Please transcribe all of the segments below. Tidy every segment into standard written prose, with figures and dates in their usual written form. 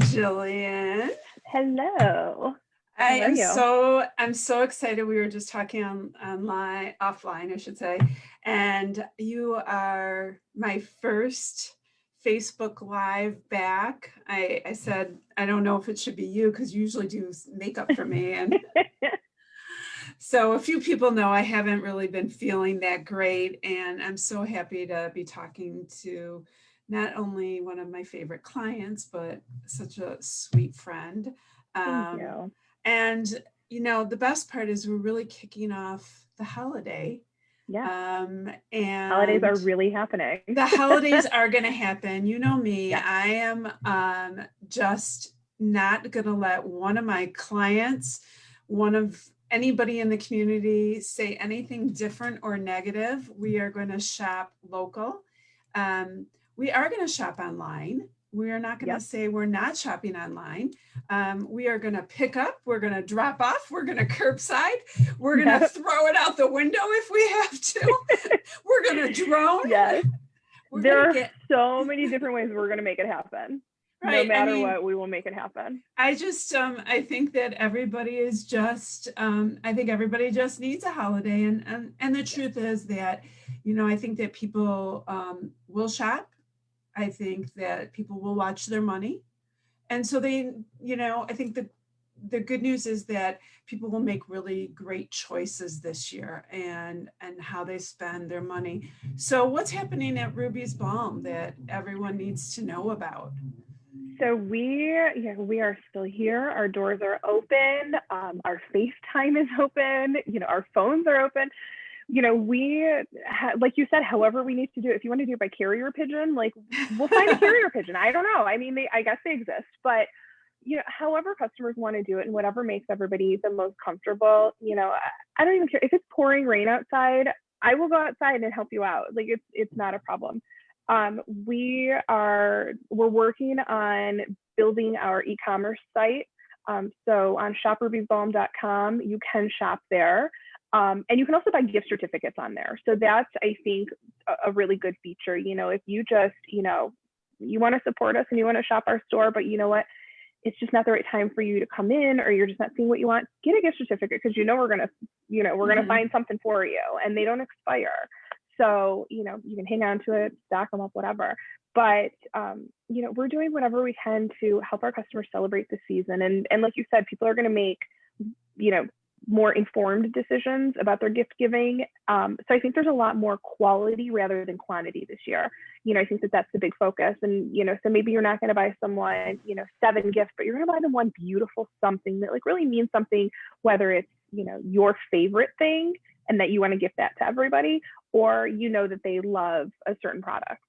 Jillian. Hello. I How are am you? so excited. We were just talking offline, I should say. And you are my first Facebook Live back. I said, I don't know if it should be you because you usually do makeup for me. And so a few people know I haven't really been feeling that great. And I'm so happy to be talking to not only one of my favorite clients, but such a sweet friend. Thank Um, you. and, the best part is we're really kicking off the holiday. Yeah, holidays are And really happening. the holidays are going to happen. You know me, Yeah. I am just not going to let one of my clients, one of anybody in the community say anything different or negative. We are going to shop local. Um, we are going to shop online. We are not going to Yep. say we're not shopping online. We are going to pick up, we're going to drop off, we're going to curbside, we're going to Yep. throw it out the window if we have to. We're going to drone. Yes. We're There going to are get so many different ways we're going to make it happen. No right. I matter mean, what, we will make it happen. I think that everybody is just, I think everybody just needs a holiday. And the Yeah. truth is that, I think that people will shop. I think that people will watch their money. And so I think the good news is that people will make really great choices this year and how they spend their money. So what's happening at Ruby's Balm that everyone needs to know about? So we are still here. Our doors are open. Our FaceTime is open. Our phones are open. Like you said, however we need to do it. If you want to do it by carrier pigeon, like we'll find a carrier pigeon. I don't know. I mean, I guess they exist, but however customers want to do it and whatever makes everybody the most comfortable. I don't even care if it's pouring rain outside. I will go outside and help you out. Like it's not a problem. We're working on building our e-commerce site. So on shoprubiesbalm.com, you can shop there. And you can also buy gift certificates on there. So that's, I think, a really good feature. If you just, you want to support us and you want to shop our store, but you know what? It's just not the right time for you to come in, or you're just not seeing what you want. Get a gift certificate because we're gonna find something for you, and they don't expire. So you can hang on to it, stack them up, whatever. But we're doing whatever we can to help our customers celebrate the season. And like you said, people are going to make more informed decisions about their gift giving. So I think there's a lot more quality rather than quantity this year. I think that's the big focus. And, so maybe you're not going to buy someone, 7 gifts, but you're going to buy them one beautiful something that like really means something, whether it's, your favorite thing and that you want to gift that to everybody, or, that they love a certain product.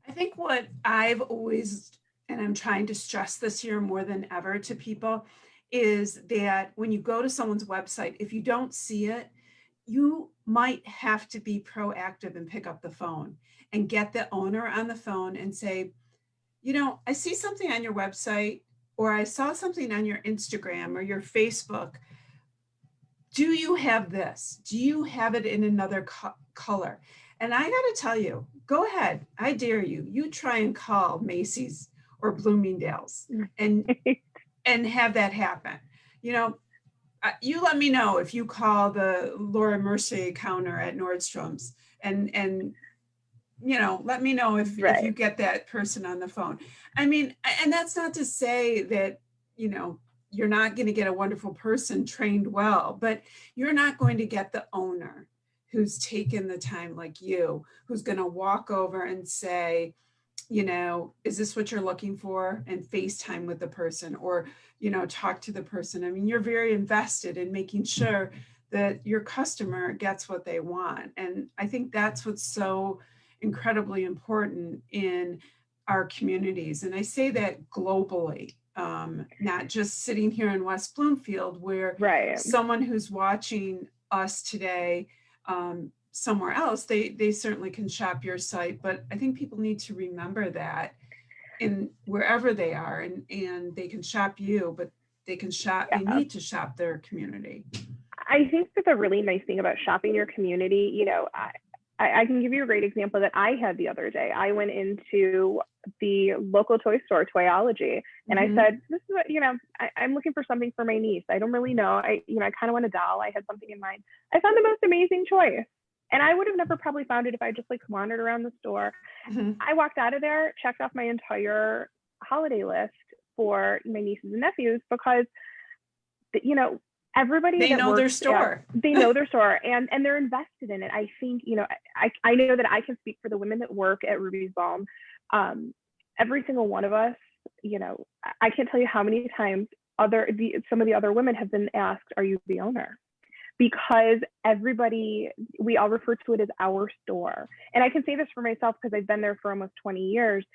I think what I've always, and I'm trying to stress this year more than ever to people, is that when you go to someone's website, if you don't see it, you might have to be proactive and pick up the phone and get the owner on the phone and say, I see something on your website, or I saw something on your Instagram or your Facebook. Do you have this? Do you have it in another color? And I got to tell you, go ahead. I dare you. You try and call Macy's or Bloomingdale's and have that happen. You let me know if you call the Laura Mercier counter at Nordstrom's and let me know if you Right. get that person on the phone. I mean, and that's not to say that, you're not going to get a wonderful person trained well, but you're not going to get the owner who's taken the time like you, who's going to walk over and say, is this what you're looking for? And FaceTime with the person, or, talk to the person. I mean, you're very invested in making sure that your customer gets what they want. And I think that's what's so incredibly important in our communities. And I say that globally, not just sitting here in West Bloomfield, where Right. someone who's watching us today somewhere else, they certainly can shop your site. But I think people need to remember that in wherever they are, and they can shop you, but they Yeah. need to shop their community. I think that the really nice thing about shopping your community, I can give you a great example that I had the other day. I went into the local toy store, Toyology, and I said, "This is what, I'm looking for something for my niece. I don't really know. I kind of want a doll. I had something in mind." I found the most amazing choice, and I would have never probably found it if I just like wandered around the store. I walked out of there, checked off my entire holiday list for my nieces and nephews because, everybody They that know works their store. they know their store, and they're invested in it. I think, I know that I can speak for the women that work at Ruby's Balm. Every single one of us, I can't tell you how many times some of the other women have been asked, "Are you the owner?" Because we all refer to it as our store. And I can say this for myself because I've been there for almost 20 years.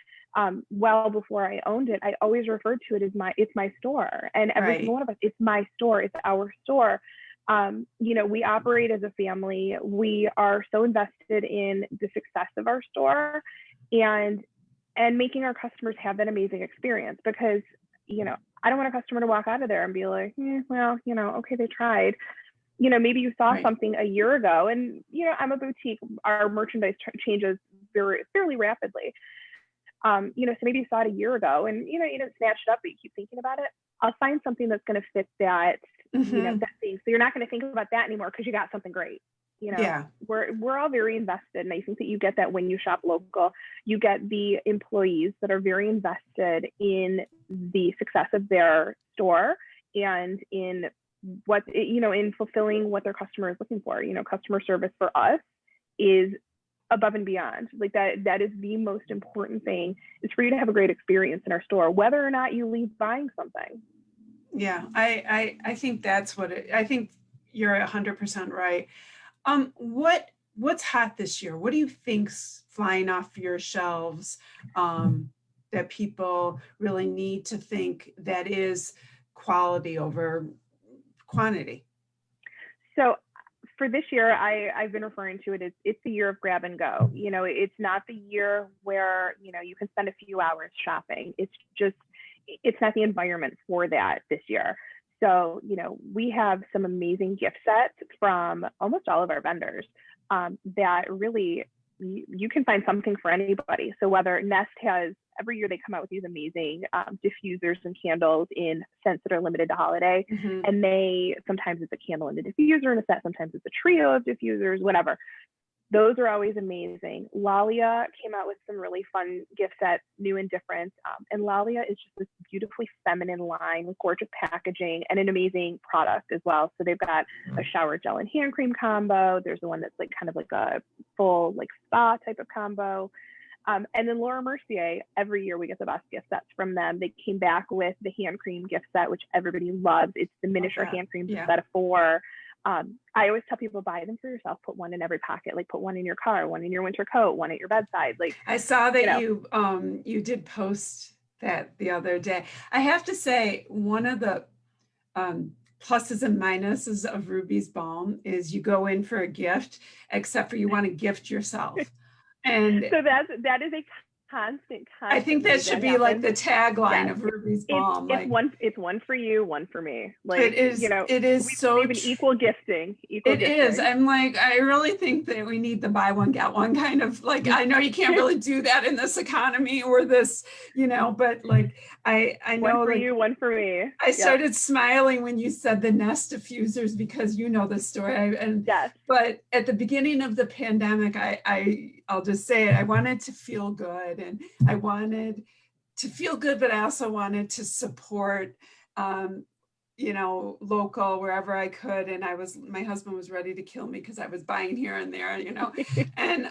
Well before I owned it, I always referred to it as it's my store. And every single one of us, it's my store, it's our store. We operate as a family. We are so invested in the success of our store and making our customers have that amazing experience, because, I don't want a customer to walk out of there and be like, okay, they tried. Maybe you saw something a year ago, and, I'm a boutique. Our merchandise changes fairly rapidly. So maybe you saw it a year ago and, you didn't snatch it up, but you keep thinking about it. I'll find something that's going to fit that, that thing. So you're not going to think about that anymore because you got something great. We're all very invested. And I think that you get that when you shop local. You get the employees that are very invested in the success of their store and in in fulfilling what their customer is looking for. Customer service for us is above and beyond. Like that is the most important thing, is for you to have a great experience in our store, whether or not you leave buying something. Yeah, I think that's I think you're 100% right. What's hot this year? What do you think's flying off your shelves that people really need to think that is quality over quantity? So for this year, I've been referring to it as it's the year of grab and go. It's not the year where, you can spend a few hours shopping. It's not the environment for that this year. So, we have some amazing gift sets from almost all of our vendors that really, you can find something for anybody. So whether Nest has, every year they come out with these amazing diffusers and candles in scents that are limited to holiday. And sometimes it's a candle and a diffuser in a set, sometimes it's a trio of diffusers, whatever. Those are always amazing. Lalia came out with some really fun gift sets, new and different. And Lalia is just this beautifully feminine line with gorgeous packaging and an amazing product as well. So they've got a shower gel and hand cream combo. There's the one that's like kind of like a full like spa type of combo. And then Laura Mercier, every year we get the best gift sets from them. They came back with the hand cream gift set, which everybody loves. It's the miniature hand cream set of 4. I always tell people, buy them for yourself, put one in every pocket, like put one in your car, one in your winter coat, one at your bedside. Like I saw that you did post that the other day. I have to say, one of the pluses and minuses of Ruby's Balm is you go in for a gift, except for you want to gift yourself. And so that is a constant. I think that should be like the tagline of Ruby's Balm. It's one for you, one for me. Like it is. It is so an equal gifting. It is. I'm like, I really think that we need the buy one get one kind of like. I know you can't really do that in this economy or this, but like I know one for like, you, one for me. I started smiling when you said the Nest diffusers because you know the story. But at the beginning of the pandemic, I'll just say it. I wanted to feel good, and I wanted to feel good, but I also wanted to support, local wherever I could. And my husband was ready to kill me because I was buying here and there, and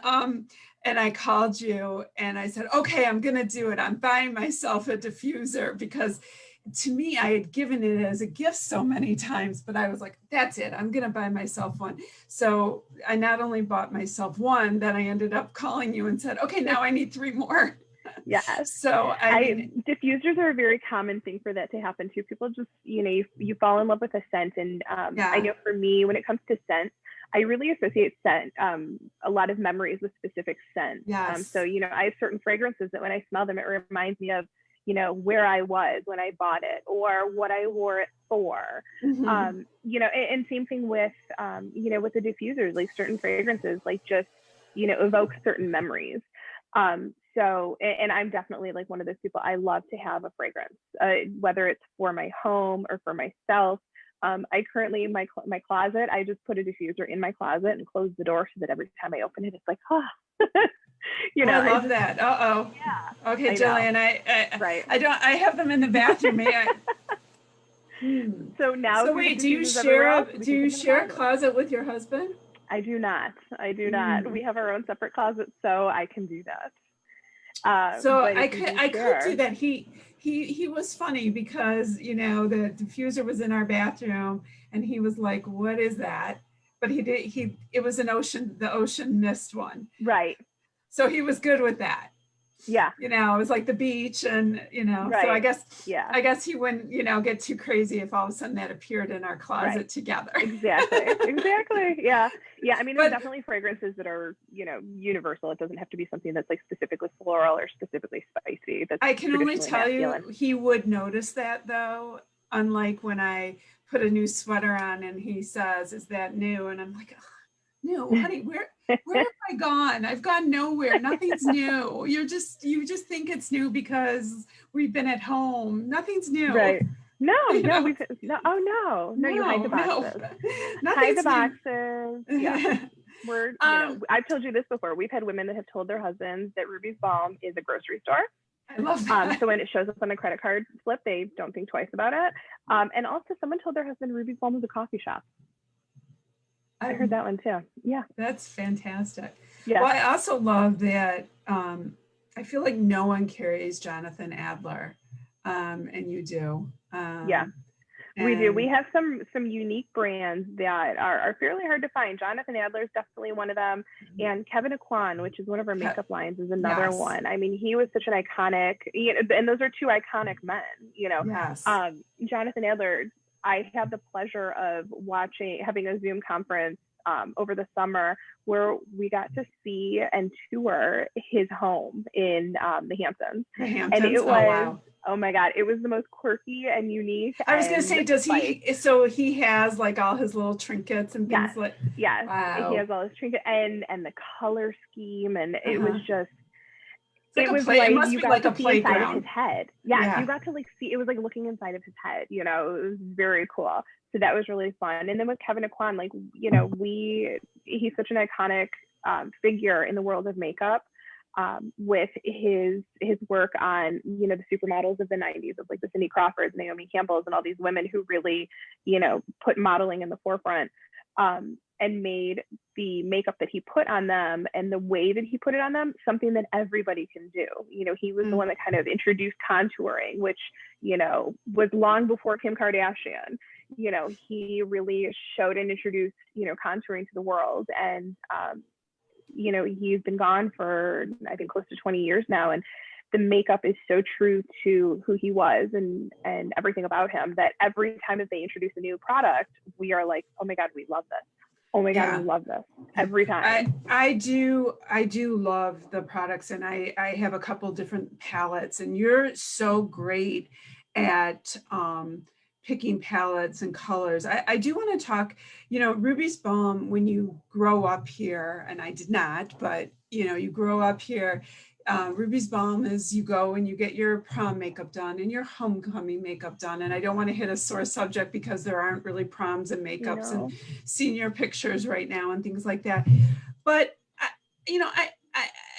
I called you and I said, okay, I'm going to do it. I'm buying myself a diffuser because to me, I had given it as a gift so many times, but I was like, that's it. I'm going to buy myself one. So I not only bought myself one, then I ended up calling you and said, okay, now I need 3 more. Yes. So diffusers are a very common thing for that to happen too. People just, you fall in love with a scent. And I know for me, when it comes to scent, I really associate scent, a lot of memories with specific scents. Yes. So, I have certain fragrances that when I smell them, it reminds me of, where I was when I bought it or what I wore it for. And same thing with, with the diffusers, like certain fragrances, like just, evokes certain memories. So, and I'm definitely like one of those people. I love to have a fragrance, whether it's for my home or for myself. I currently, my closet, I just put a diffuser in my closet and close the door so that every time I open it, it's like, oh, I love that. Uh-oh. Yeah. Okay, Jillian, Right. I have them in the bathroom. So now, so wait, do you share a closet with your husband? I do not. We have our own separate closets, so I can do that. So I could do that. He was funny because, the diffuser was in our bathroom and he was like, what is that? But it was the ocean mist one. Right. So he was good with that. Yeah. It was like the beach and, right. So I guess he wouldn't, get too crazy if all of a sudden that appeared in our closet together. Exactly. Yeah. I mean, there's definitely fragrances that are, universal. It doesn't have to be something that's like specifically floral or specifically spicy. I can only tell you, he would notice that though, unlike when I put a new sweater on and he says, is that new? And I'm like, oh, no, honey, where have I gone? I've gone nowhere. Nothing's new. You just think it's new because we've been at home. Nothing's new. Right. No, you hide the boxes. Hide the boxes. Yeah. We're, I've told you this before. We've had women that have told their husbands that Ruby's Balm is a grocery store. I love that. So when it shows up on the credit card slip, they don't think twice about it. And also someone told their husband Ruby's Balm was a coffee shop. I heard that one too. Yeah. That's fantastic. Yeah. Well, I also love that I feel like no one carries Jonathan Adler. And you do. We do. We have some unique brands that are fairly hard to find. Jonathan Adler is definitely one of them. And Kevin Aquan, which is one of our makeup lines, is another one. I mean, he was such an iconic, and those are two iconic men, Yes. Jonathan Adler, I had the pleasure of having a Zoom conference over the summer where we got to see and tour his home in the Hamptons. And it was, oh my God, it was the most quirky and unique. I was going to say, so he has like all his little trinkets and things like. Yes, wow. He has all his trinkets and the color scheme. And it was just, it was like, you got to see inside of his head. Yeah, you got to like see, it was like looking inside of his head, it was very cool. So that was really fun. And then with Kevin Aquan, like, he's such an iconic figure in the world of makeup with his work on, the supermodels of the 90s of like the Cindy Crawfords, Naomi Campbells, and all these women who really, put modeling in the forefront. And made the makeup that he put on them and the way that he put it on them something that everybody can do. He was the one that kind of introduced contouring, which, was long before Kim Kardashian. He really showed and introduced, contouring to the world. And, he's been gone for, I think, close to 20 years now. And the makeup is so true to who he was and everything about him that every time that they introduce a new product, we are like, oh my God, we love this. Oh my God, we love this every time. I do love the products, and I have a couple different palettes, and you're so great at picking palettes and colors. I do want to talk, Ruby's Balm, when you grow up here, and I did not, but you grow up here, Ruby's Balm is you go and you get your prom makeup done and your homecoming makeup done. And I don't want to hit a sore subject because there aren't really proms and makeups and senior pictures right now and things like that. But,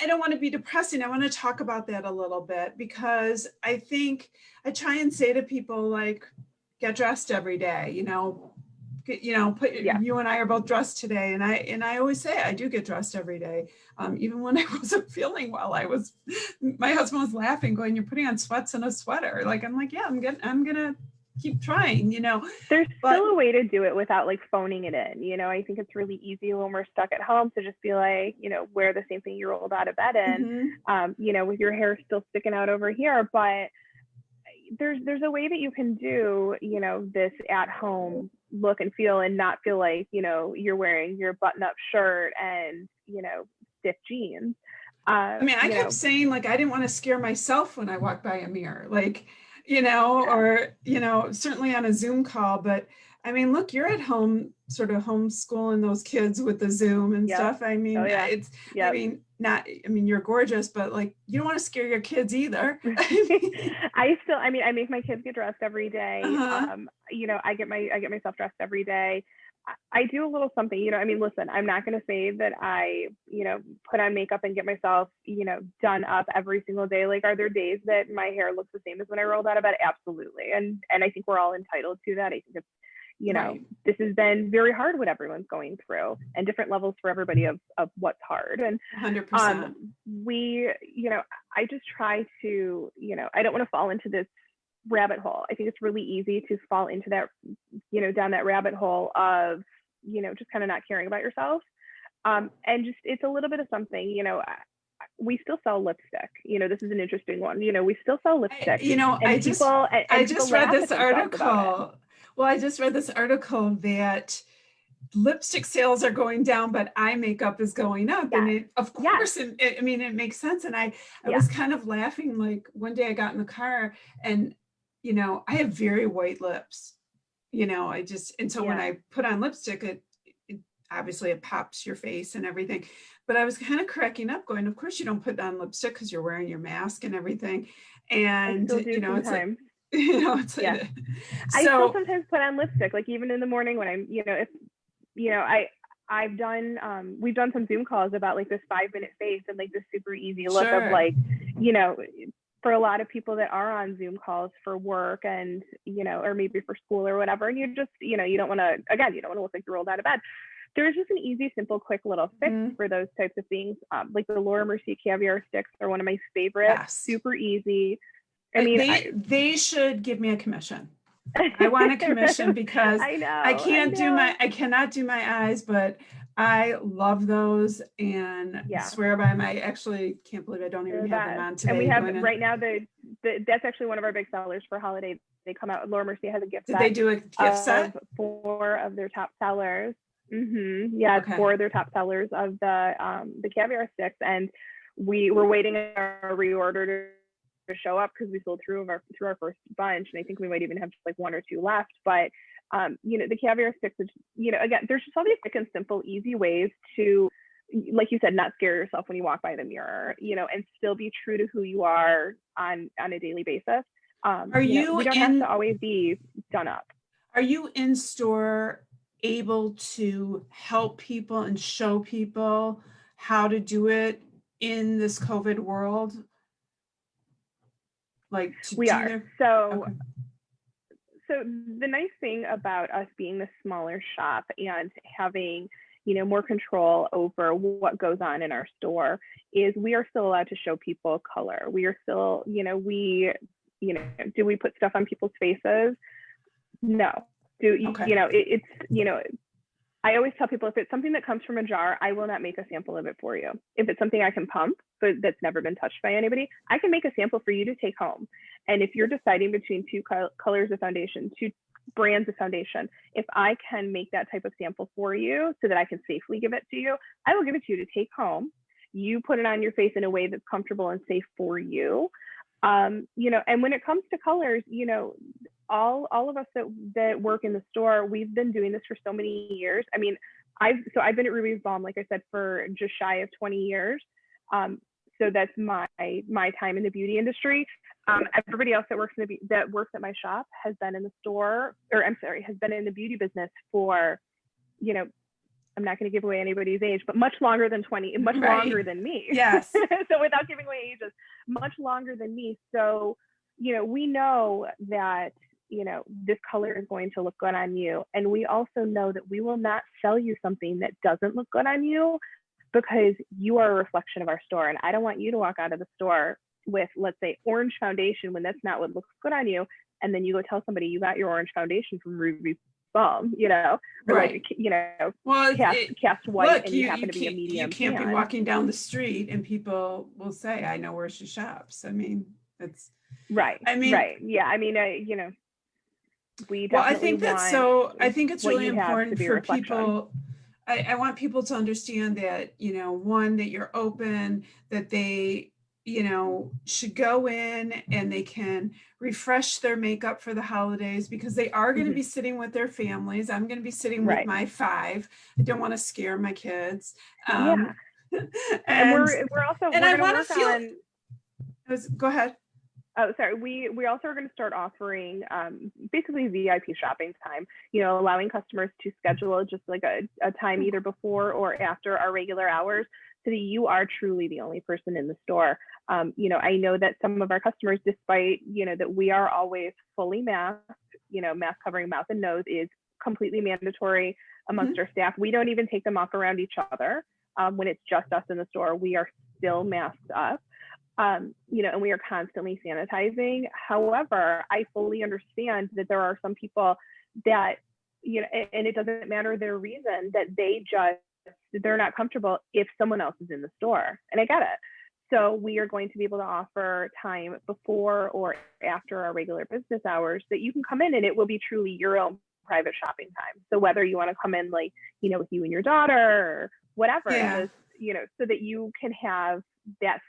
I don't want to be depressing. I want to talk about that a little bit because I think I try and say to people like, get dressed every day, you and I are both dressed today. And I always say, I do get dressed every day. Even when I wasn't feeling well, my husband was laughing going, you're putting on sweats and a sweater. Like, I'm like, yeah, I'm going to keep trying, There's still a way to do it without like phoning it in. I think it's really easy when we're stuck at home to just be like, wear the same thing you rolled out of bed in, with your hair still sticking out over here. But there's a way that you can do, this at home look and feel and not feel like, you're wearing your button up shirt and, stiff jeans. I kept saying like, I didn't want to scare myself when I walked by a mirror, like, or, certainly on a Zoom call, but I mean, look, you're at home, sort of homeschooling those kids with the Zoom and Yep. stuff. I mean, Oh yeah. it's, Yep. I mean, you're gorgeous, but like, you don't want to scare your kids either. I mean, I make my kids get dressed every day. Uh-huh. I get myself dressed every day. I do a little something, I mean, listen, I'm not going to say that I, put on makeup and get myself, done up every single day. Like, are there days that my hair looks the same as when I rolled out of bed? Absolutely. And I think we're all entitled to that. I think it's, Right. this has been very hard what everyone's going through, and different levels for everybody of what's hard. And 100%. I just try to, I don't want to fall into this rabbit hole. I think it's really easy to fall into that, down that rabbit hole of, just kind of not caring about yourself. And just, it's a little bit of something, we still sell lipstick. This is an interesting one. We still sell lipstick. I just read this article. Well, I just read this article that lipstick sales are going down, but eye makeup is going up. Yes. And it, of course, it makes sense. And I was kind of laughing. Like, one day I got in the car and, I have very white lips, so when I put on lipstick, it obviously it pops your face and everything. But I was kind of cracking up going, of course you don't put on lipstick because you're wearing your mask and everything. And, it's like, it's like, I still sometimes put on lipstick, like even in the morning when I'm, I've done, we've done some Zoom calls about like this 5-minute face and like this super easy look of like, for a lot of people that are on Zoom calls for work and, or maybe for school or whatever. And you just, you don't want to look like you rolled out of bed. There's just an easy, simple, quick little fix for those types of things. Like the Mercier Caviar sticks are one of my favorites. Super easy. I mean, they should give me a commission. I want a commission because I cannot do my eyes, but I love those and swear by them. I actually can't believe I don't even have them on today. And we have right now that's actually one of our big sellers for holiday. They come out. Mercier has a gift set. Did they do a gift set? 4 of their top sellers. Yeah, okay. 4 of their top sellers of the Caviar sticks, and we were waiting our reorder to show up because we sold through our first bunch, and I think we might even have just like 1 or 2 left. But the Caviar sticks, again, there's just all these quick and simple, easy ways to, like you said, not scare yourself when you walk by the mirror, and still be true to who you are on a daily basis. We don't have to always be done up. Are you in store able to help people and show people how to do it in this COVID world? Like we are. So the nice thing about us being the smaller shop and having, more control over what goes on in our store is we are still allowed to show people color. We are still, do we put stuff on people's faces? No. I always tell people, if it's something that comes from a jar, I will not make a sample of it for you. If it's something I can pump, but that's never been touched by anybody, I can make a sample for you to take home. And if you're deciding between 2 colors of foundation, 2 brands of foundation, if I can make that type of sample for you so that I can safely give it to you, I will give it to you to take home. You put it on your face in a way that's comfortable and safe for you. And when it comes to colors, all of us that work in the store, we've been doing this for so many years. I mean, I've been at Ruby's Balm, like I said, for just shy of 20 years. So that's my time in the beauty industry. Everybody else that works at my shop has been in the store, has been in the beauty business for, I'm not going to give away anybody's age, but much longer than 20, much longer than me. Yes. So without giving away ages, much longer than me. So, we know that, this color is going to look good on you. And we also know that we will not sell you something that doesn't look good on you, because you are a reflection of our store. And I don't want you to walk out of the store with, let's say, orange foundation when that's not what looks good on you. And then you go tell somebody you got your orange foundation from Ruby's Balm, or right. Like, well, cast white, look, and you happen to be a medium. You can't be walking down the street and people will say, I know where she shops. I mean, it's right. I mean, right. Yeah. I mean, we definitely I think that's I think it's really important for people. I want people to understand that, one, that you're open, that they, should go in and they can refresh their makeup for the holidays, because they are going to be sitting with their families. I'm going to be sitting with my 5. I don't want to scare my kids. Yeah. And we're also, and we're I going to want to work feel on, go ahead. oh, sorry. We also are going to start offering basically VIP shopping time, allowing customers to schedule just like a time either before or after our regular hours, so that you are truly the only person in the store. I know that some of our customers, despite, that we are always fully masked, mask covering mouth and nose is completely mandatory amongst our staff. We don't even take them off around each other. When it's just us in the store, we are still masked up. And we are constantly sanitizing. However, I fully understand that there are some people that, and it doesn't matter their reason, that they're not comfortable if someone else is in the store. And I get it. So we are going to be able to offer time before or after our regular business hours that you can come in, and it will be truly your own private shopping time. So whether you want to come in with you and your daughter or whatever, just, so that you can have that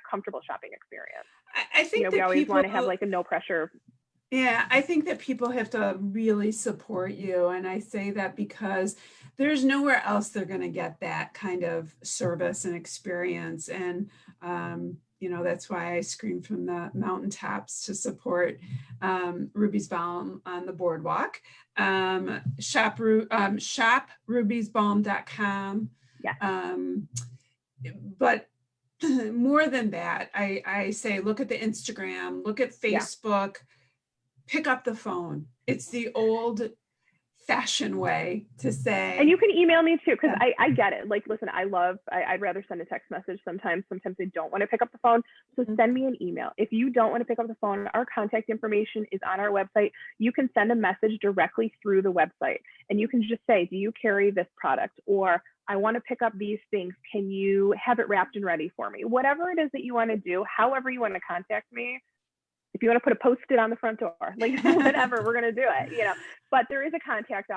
comfortable shopping experience. I think we always want to have a no pressure. Yeah, I think that people have to really support you. And I say that because there's nowhere else they're going to get that kind of service and experience. And, that's why I scream from the mountaintops to support Ruby's Balm on the boardwalk. Shop rubiesbalm.com. Yeah. But more than that, I say, look at the Instagram, look at Facebook, pick up the phone. It's the old fashioned way to say. And you can email me too, because I get it. Listen, I'd rather send a text message sometimes. Sometimes I don't want to pick up the phone. So send me an email. If you don't want to pick up the phone, our contact information is on our website. You can send a message directly through the website, and you can just say, do you carry this product? Or I want to pick up these things. Can you have it wrapped and ready for me? Whatever it is that you want to do, however you want to contact me. If you want to put a Post-it on the front door, whatever, we're going to do it, But there is a contact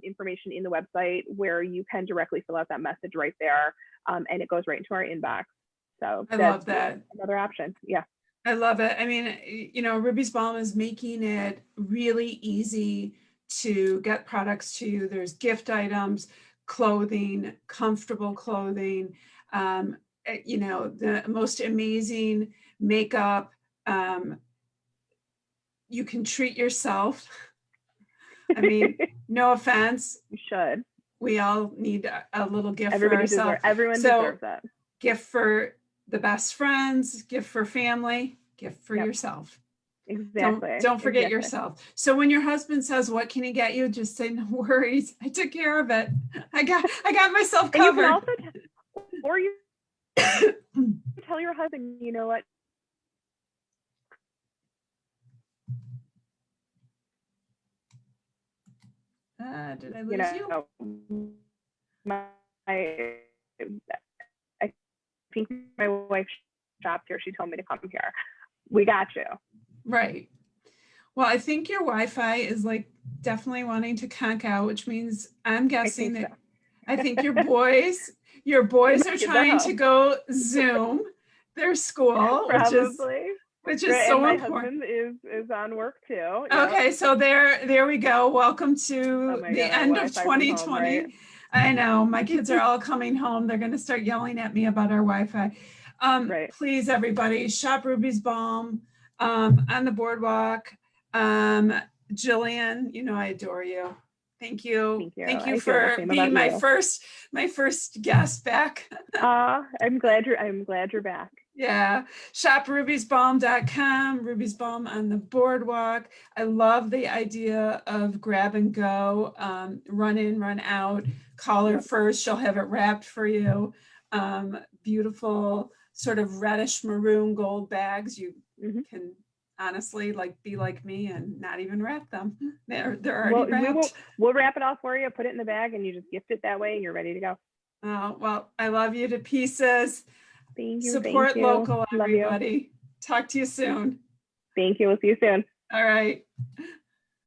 information in the website where you can directly fill out that message right there, and it goes right into our inbox. So I love that. Another option. Yeah. I love it. I mean, Ruby's Balm is making it really easy to get products to you. There's gift items, clothing, comfortable clothing, the most amazing makeup. You can treat yourself. I mean, no offense. You should. We all need a little gift for ourselves. Everyone deserves that. Gift for the best friends, gift for family, gift for yourself. Exactly. Don't forget yourself. So when your husband says, "What can he get you?" just say, "No worries. I took care of it. I got myself covered." And you can also or you tell your husband, you know what? Did I lose you? I think my wife shopped here. She told me to come here. We got you. Right. Well, I think your Wi-Fi is definitely wanting to conk out, which means I'm guessing that I think your boys are trying to go Zoom their school, which is so my important. My husband is on work too. Okay, so there we go. Welcome to the end of 2020. Home, right? I know my kids are all coming home. They're going to start yelling at me about our Wi-Fi. Please, everybody, shop Ruby's Balm on the boardwalk. Jillian, I adore you. Thank you. Thank you for being my first guest back. I'm glad you're back. Yeah. Shop rubiesbalm.com, Ruby's Balm on the boardwalk. I love the idea of grab and go, run in, run out, call her first. She'll have it wrapped for you. Beautiful sort of reddish maroon gold bags. You can honestly be like me and not even wrap them. They're already wrapped. We'll wrap it all for you, put it in the bag, and you just gift it that way and you're ready to go. Oh, well, I love you to pieces. Thank you. Support local, everybody. Talk to you soon. Thank you. We'll see you soon. All right.